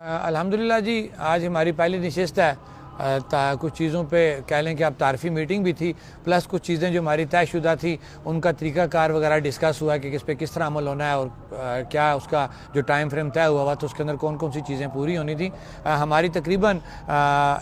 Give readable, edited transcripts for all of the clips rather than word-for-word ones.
अल्हम्दुलिल्लाह जी, आज हमारी पहली नशिस्त है। कुछ चीज़ों पे कह लें कि अब तारफ़ी मीटिंग भी थी, प्लस कुछ चीज़ें जो हमारी तयशुदा थी उनका तरीक़ाकार वगैरह डिस्कस हुआ कि किस पे किस तरह अमल होना है और क्या उसका जो टाइम फ्रेम तय हुआ तो उसके अंदर कौन कौन सी चीज़ें पूरी होनी थी। हमारी तकरीबन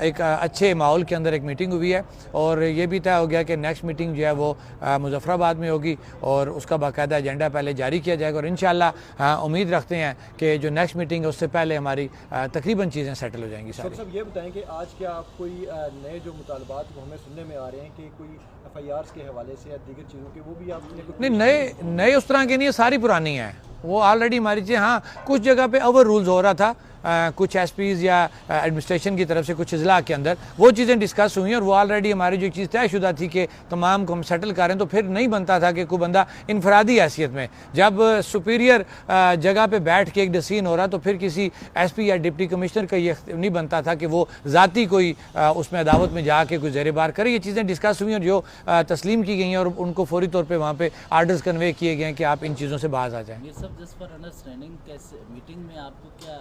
एक अच्छे माहौल के अंदर एक मीटिंग हुई है और ये भी तय हो गया कि नेक्स्ट मीटिंग जो है वो मुज़फ़्फ़राबाद में होगी और उसका बाकायदा एजेंडा पहले जारी किया जाएगा और इंशाअल्लाह उम्मीद रखते हैं कि जो नेक्स्ट मीटिंग है उससे पहले हमारी तकरीबन चीज़ें सेटल हो जाएंगी। सब ये बताएं कि आज क्या कोई नए जो मुतालबात वो हमें सुनने में आ रहे हैं कि कोई एफआईआर के हवाले से या दीगर चीज़ों के वो भी आपने नहीं नए उस तरह के नहीं है, सारी पुरानी है वो ऑलरेडी हमारी चीज़। हाँ, कुछ जगह पे ओवर रूल्स हो रहा था, कुछ एसपीज़ या एडमिनिस्ट्रेशन की तरफ से कुछ अजला के अंदर वो चीज़ें डिस्कस हुई और वो ऑलरेडी हमारी जो चीज़ तयशुदा थी कि तमाम को हम सेटल करें, तो फिर नहीं बनता था कि कोई बंदा इनफरादी हैसियत में जब सुपीरियर जगह पे बैठ के एक डिसीजन हो रहा तो फिर किसी एसपी या डिप्टी कमिश्नर का ये नहीं बनता था कि वो ज़ाती कोई उसमें अदावत में जाके कोई ज़ेरे बार करे। ये चीज़ें डिस्कस हुई और जो तस्लीम की गई हैं और उनको फौरी तौर पर वहाँ पर आर्डर्स कन्वे किए गए हैं कि आप इन चीज़ों से बाहर आ जाएँ। ये सब जस्ट फॉर अंडरस्टैंडिंग कैसे मीटिंग में आपको क्या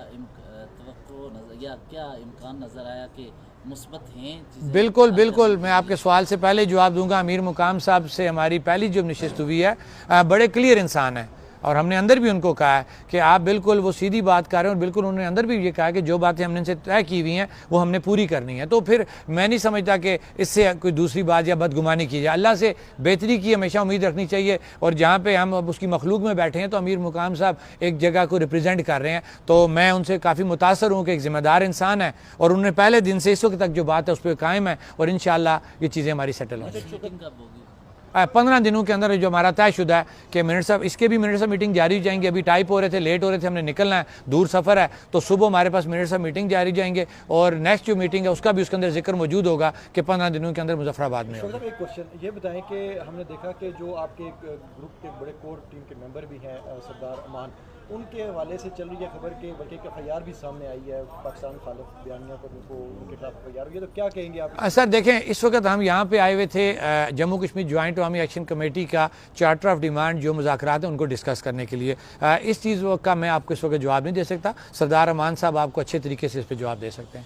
या क्या इम्कान नज़र आया कि मुस्बत हैं? बिल्कुल बिल्कुल, मैं आपके सवाल से पहले जवाब दूंगा। अमीर मुकाम साहब से हमारी पहली जो नशिस्त हुई है, बड़े क्लियर इंसान हैं और हमने अंदर भी उनको कहा है कि आप बिल्कुल वो सीधी बात कर रहे हैं और बिल्कुल उन्होंने अंदर भी ये कहा कि जो बातें हमने इनसे तय की हुई हैं वो हमने पूरी करनी है। तो फिर मैं नहीं समझता कि इससे कोई दूसरी बात या बदगुमानी की जाए। अल्लाह से बेहतरी की हमेशा उम्मीद रखनी चाहिए और जहाँ पे हम अब उसकी मखलूक में बैठे हैं तो अमीर मुकाम साहब एक जगह को रिप्रेजेंट कर रहे हैं, तो मैं उनसे काफ़ी मुतासर हूँ कि एक ज़िम्मेदार इंसान है और उन्होंने पहले दिन से इस वक्त तक जो बात है उस पर कायम है और इंशाअल्लाह ये चीज़ें हमारी सेटल होंगी। 15 दिनों के अंदर जो हमारा तयशुदा है कि मिनट साहब इसके भी मिनट साहब मीटिंग जारी जाएंगे। अभी टाइप हो रहे थे, लेट हो रहे थे, हमने निकलना है, दूर सफ़र है, तो सुबह हमारे पास मिनट साहब मीटिंग जारी जाएंगे और नेक्स्ट जो मीटिंग है उसका भी उसके अंदर जिक्र मौजूद होगा कि 15 दिनों के अंदर मुजफ्फराबाद में होगा। एक क्वेश्चन ये बताएं कि हमने देखा कि जो आपके ग्रुप के बड़े कोर टीम के मेंबर भी हैं सरदार अमान, उनके हवाले से चल रही है खबर के बल्कि एफआईआर भी सामने आई है पाकिस्तान खालिफ बयानिया पर उनको उनके खिलाफ एफआईआर हुई है, तो क्या कहेंगे आप? सर देखें, इस वक्त हम यहाँ पे आए हुए थे जम्मू कश्मीर जॉइंट अवामी एक्शन कमेटी का चार्टर ऑफ डिमांड जो मुज़ाकरात हैं उनको डिस्कस करने के लिए। इस चीज़ का मैं आपको इस वक्त जवाब नहीं दे सकता। सरदार अमान साहब आपको अच्छे तरीके से इस पर जवाब दे सकते हैं।